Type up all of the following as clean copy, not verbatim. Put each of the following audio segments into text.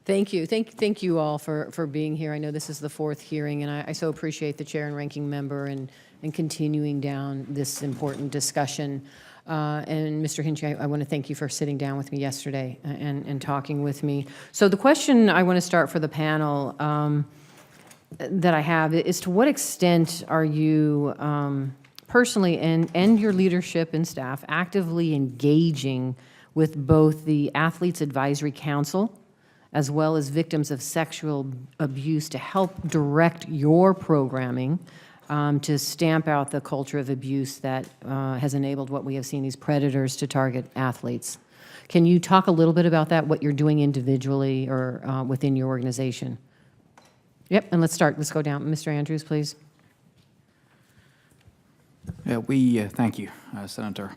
Thank you. Thank you all for being here. I know this is the fourth hearing, and I so appreciate the chair and ranking member and continuing down this important discussion. And Mr. Hinchy, I want to thank you for sitting down with me yesterday and talking with me. So the question I want to start for the panel that I have is, to what extent are you personally and your leadership and staff actively engaging with both the Athletes Advisory Council as well as victims of sexual abuse to help direct your programming to stamp out the culture of abuse that has enabled what we have seen, these predators to target athletes? Can you talk a little bit about that, what you're doing individually or within your organization? Yep, and let's go down. Mr. Andrews, please. Yeah, thank you, Senator.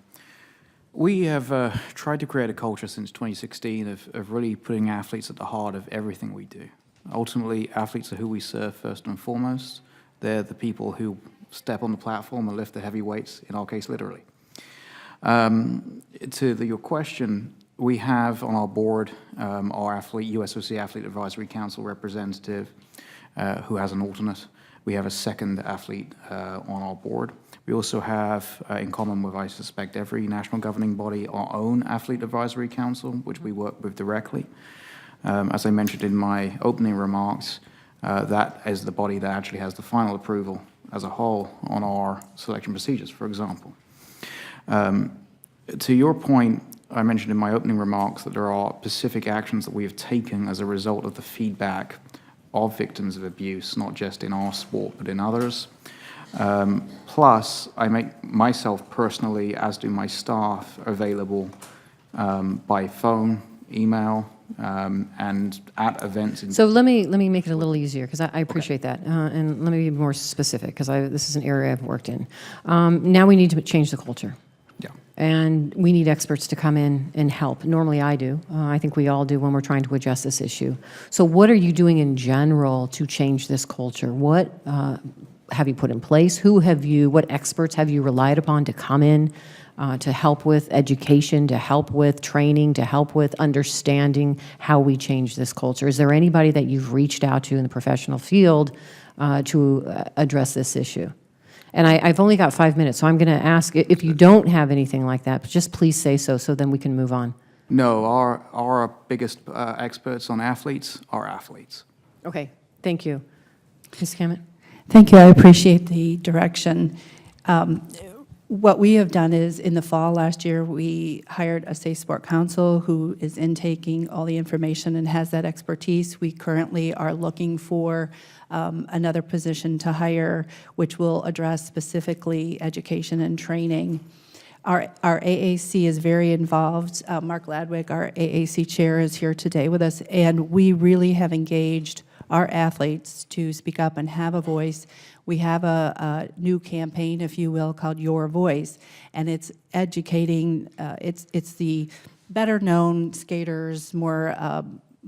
We have tried to create a culture since 2016 of really putting athletes at the heart of everything we do. Ultimately, athletes are who we serve first and foremost. They're the people who step on the platform and lift the heavy weights, in our case, literally. Your question, we have on our board our USOC Athlete Advisory Council representative who has an alternate. We have a second athlete on our board. We also have, in common with, I suspect, every national governing body, our own Athlete Advisory Council, which we work with directly. As I mentioned in my opening remarks, that is the body that actually has the final approval as a whole on our selection procedures, for example. To your point, I mentioned in my opening remarks that there are specific actions that we have taken as a result of the feedback of victims of abuse, not just in our sport, but in others. Plus, I make myself personally, as do my staff, available by phone, email, and at events. So let me make it a little easier, because I appreciate that, and let me be more specific, because this is an area I've worked in. Now we need to change the culture. Yeah. And we need experts to come in and help. Normally I do. I think we all do when we're trying to address this issue. So what are you doing in general to change this culture? What have you put in place? What experts have you relied upon to come in to help with education, to help with training, to help with understanding how we change this culture? Is there anybody that you've reached out to in the professional field to address this issue? And I've only got 5 minutes, so I'm going to ask, if you don't have anything like that, just please say so then we can move on. No, our biggest experts on athletes are athletes. Okay, thank you. Ms. Cammett? Thank you. I appreciate the direction. What we have done is, in the fall last year, we hired a Safe Sport Council who is intaking all the information and has that expertise. We currently are looking for another position to hire, which will address specifically education and training. Our AAC is very involved. Mark Ladwick, our AAC chair, is here today with us, and we really have engaged our athletes to speak up and have a voice. We have a new campaign, if you will, called Your Voice, and it's educating, it's the better-known skaters, more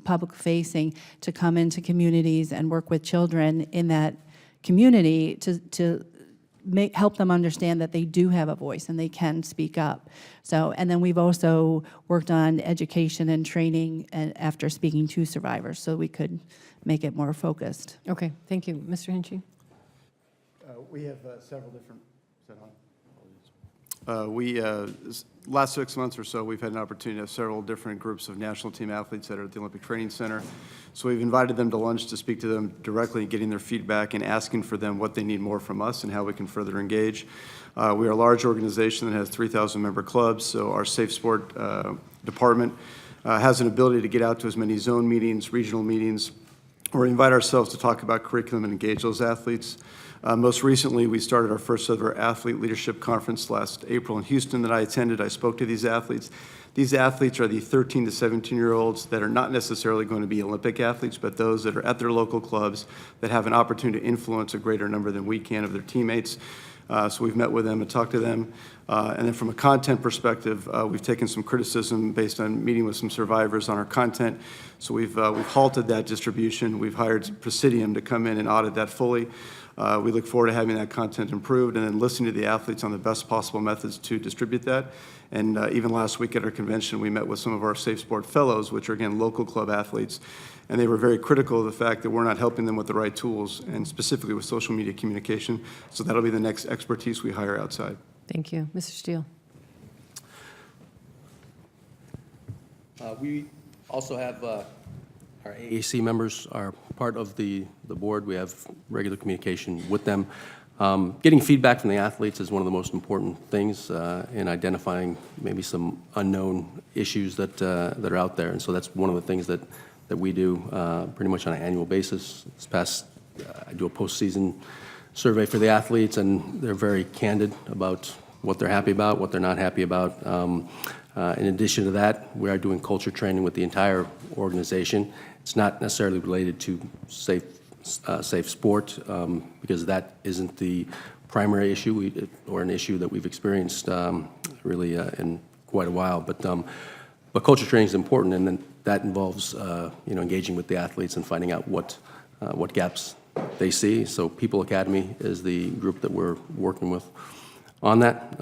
public-facing, to come into communities and work with children in that community to help them understand that they do have a voice and they can speak up. So, and then we've also worked on education and training after speaking to survivors, so we could make it more focused. Okay, thank you. Mr. Hinchy? We have several different, last 6 months or so, we've had an opportunity to have several different groups of national team athletes that are at the Olympic Training Center. So we've invited them to lunch to speak to them directly, getting their feedback and asking for them what they need more from us and how we can further engage. We are a large organization that has 3,000 member clubs, so our Safe Sport department has an ability to get out to as many zone meetings, regional meetings, or invite ourselves to talk about curriculum and engage those athletes. Most recently, we started our first ever athlete leadership conference last April in Houston that I attended. I spoke to these athletes. These athletes are the 13 to 17-year-olds that are not necessarily going to be Olympic athletes, but those that are at their local clubs that have an opportunity to influence a greater number than we can of their teammates. So we've met with them and talked to them. And then from a content perspective, we've taken some criticism based on meeting with some survivors on our content. So we've halted that distribution. We've hired Presidium to come in and audit that fully. We look forward to having that content improved and then listening to the athletes on the best possible methods to distribute that. And even last week at our convention, we met with some of our Safe Sport Fellows, which are, again, local club athletes. And they were very critical of the fact that we're not helping them with the right tools, and specifically with social media communication. So that'll be the next expertise we hire outside. Thank you. Mr. Steele? We also have our AAC members are part of the board. We have regular communication with them. Getting feedback from the athletes is one of the most important things in identifying maybe some unknown issues that are out there. And so that's one of the things that we do pretty much on an annual basis. This past, I do a postseason survey for the athletes, and they're very candid about what they're happy about, what they're not happy about. In addition to that, we are doing culture training with the entire organization. It's not necessarily related to safe sport, because that isn't the primary issue or an issue that we've experienced really in quite a while. But culture training is important, and then that involves engaging with the athletes and finding out what gaps they see. So People Academy is the group that we're working with on that,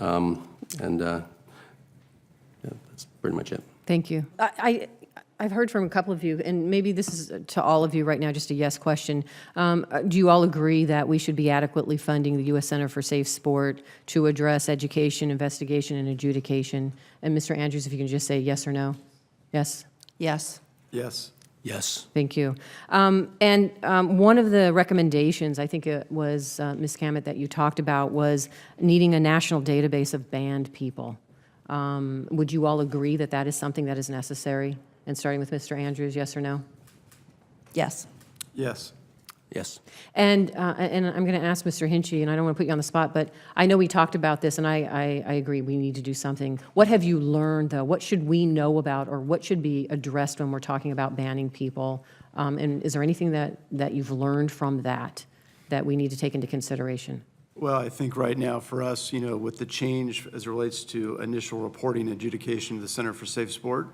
yeah, that's pretty much it. Thank you. I've heard from a couple of you, and maybe this is to all of you right now, just a yes question. Do you all agree that we should be adequately funding the U.S. Center for Safe Sport to address education, investigation, and adjudication? And Mr. Andrews, if you can just say yes or no. Yes? Yes. Yes. Yes. Thank you. One of the recommendations, I think it was Ms. Cammett, that you talked about was needing a national database of banned people. Would you all agree that that is something that is necessary? And starting with Mr. Andrews, yes or no? Yes. Yes. Yes. And I'm going to ask Mr. Hinchy, and I don't want to put you on the spot, but I know we talked about this, and I agree we need to do something. What have you learned, though? What should we know about, or what should be addressed when we're talking about banning people? And is there anything that you've learned from that we need to take into consideration? Well, I think right now for us, with the change as it relates to initial reporting adjudication to the Center for Safe Sport,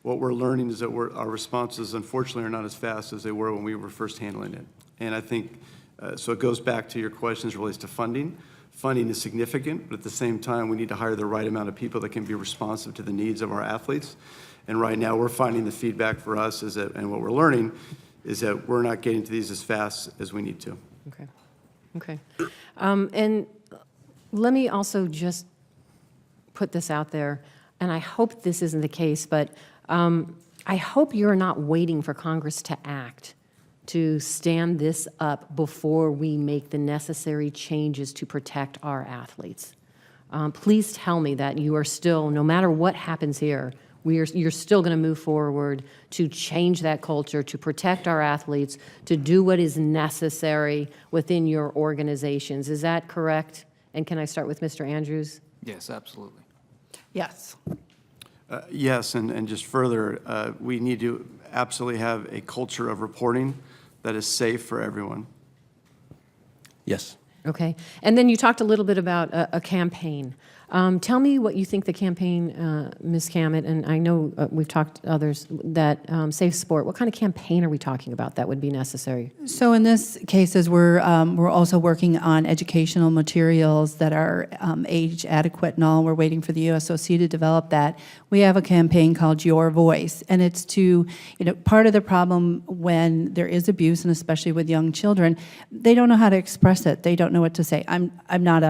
what we're learning is that our responses, unfortunately, are not as fast as they were when we were first handling it. And I think, so it goes back to your questions relates to funding. Funding is significant, but at the same time, we need to hire the right amount of people that can be responsive to the needs of our athletes. And right now, we're finding the feedback for us is that, and what we're learning, is that we're not getting to these as fast as we need to. Okay. Okay. And let me also just put this out there, and I hope this isn't the case, but I hope you're not waiting for Congress to act to stand this up before we make the necessary changes to protect our athletes. Please tell me that you are still, no matter what happens here, you're still going to move forward to change that culture, to protect our athletes, to do what is necessary within your organizations. Is that correct? And can I start with Mr. Andrews? Yes, absolutely. Yes. Yes, and just further, we need to absolutely have a culture of reporting that is safe for everyone. Yes. Okay. And then you talked a little bit about a campaign. Tell me what you think the campaign, Ms. Cammett, and I know we've talked to others, that Safe Sport, what kind of campaign are we talking about that would be necessary? So in this case, as we're also working on educational materials that are age adequate and all. We're waiting for the USOC to develop that. We have a campaign called Your Voice, and it's to, part of the problem when there is abuse, and especially with young children, they don't know how to express it. They don't know what to say. I'm not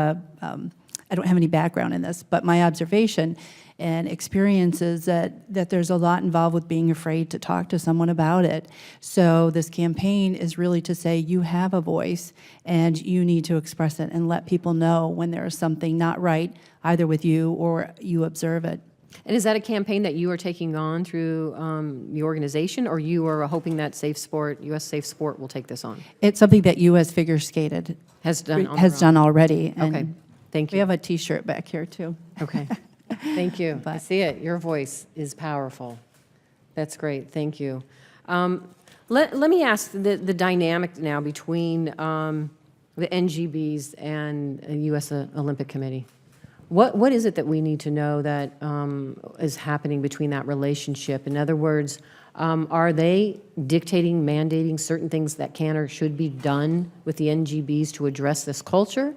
I don't have any background in this, but my observation and experience is that there's a lot involved with being afraid to talk to someone about it. So this campaign is really to say you have a voice and you need to express it and let people know when there is something not right, either with you or you observe it. And is that a campaign that you are taking on through the organization, or you are hoping that Safe Sport, U.S. Safe Sport, will take this on? It's something that U.S. Figure Skated Has done already. And Okay. Thank you. we have a T-shirt back here, too. Okay. Thank you. I But- see it. Your voice is powerful. That's great. Thank you. Let me ask the dynamic now between the NGBs and the U.S. Olympic Committee. What is it that we need to know that is happening between that relationship? In other words, are they dictating, mandating certain things that can or should be done with the NGBs to address this culture?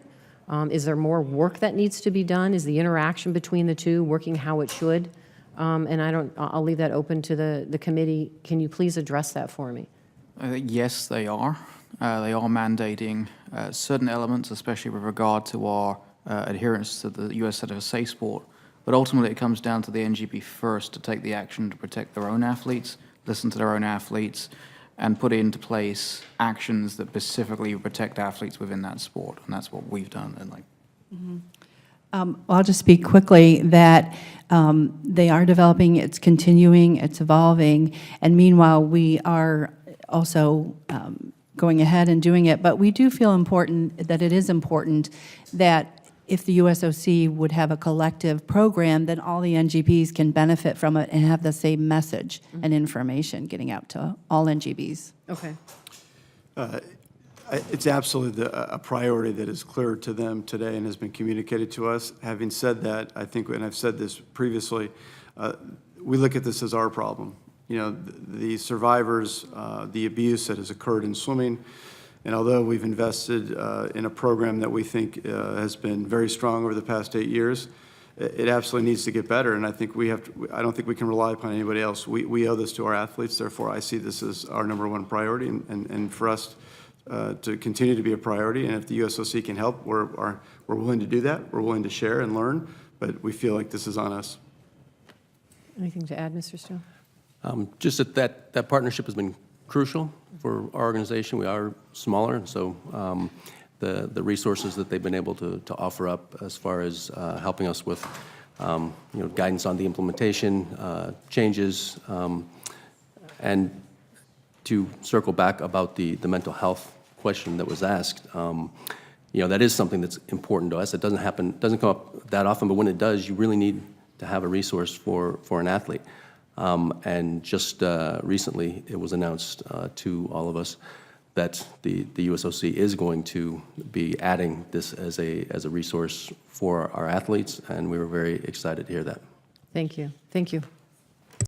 Is there more work that needs to be done? Is the interaction between the two working how it should? And I'll leave that open to the committee. Can you please address that for me? Yes, they are. They are mandating certain elements, especially with regard to our adherence to the U.S. Center for Safe Sport. But ultimately, it comes down to the NGB first to take the action to protect their own athletes, listen to their own athletes, and put into place actions that specifically protect athletes within that sport. And that's what we've done. And I'll just speak quickly that they are developing, it's continuing, it's evolving, and meanwhile, we are also going ahead and doing it. But we do feel that it is important that if the USOC would have a collective program, then all the NGBs can benefit from it and have the same message and information getting out to all NGBs. Okay. It's absolutely a priority that is clear to them today and has been communicated to us. Having said that, I think, and I've said this previously, we look at this as our problem. You know, the survivors, the abuse that has occurred in swimming, and although we've invested in a program that we think has been very strong over the past 8 years, it absolutely needs to get better. And I think I don't think we can rely upon anybody else. We owe this to our athletes. Therefore, I see this as our #1 priority, and for us to continue to be a priority. And if the USOC can help, we're willing to do that. We're willing to share and learn, but we feel like this is on us. Anything to add, Mr. Steele? Just that partnership has been crucial for our organization. We are smaller, and so the resources that they've been able to offer up as far as helping us with guidance on the implementation, changes, and to circle back about the mental health question that was asked, that is something that's important to us. It doesn't come up that often, but when it does, you really need to have a resource for an athlete. And just recently, it was announced to all of us that the USOC is going to be adding this as a resource for our athletes, and we were very excited to hear that. Thank you. Thank you.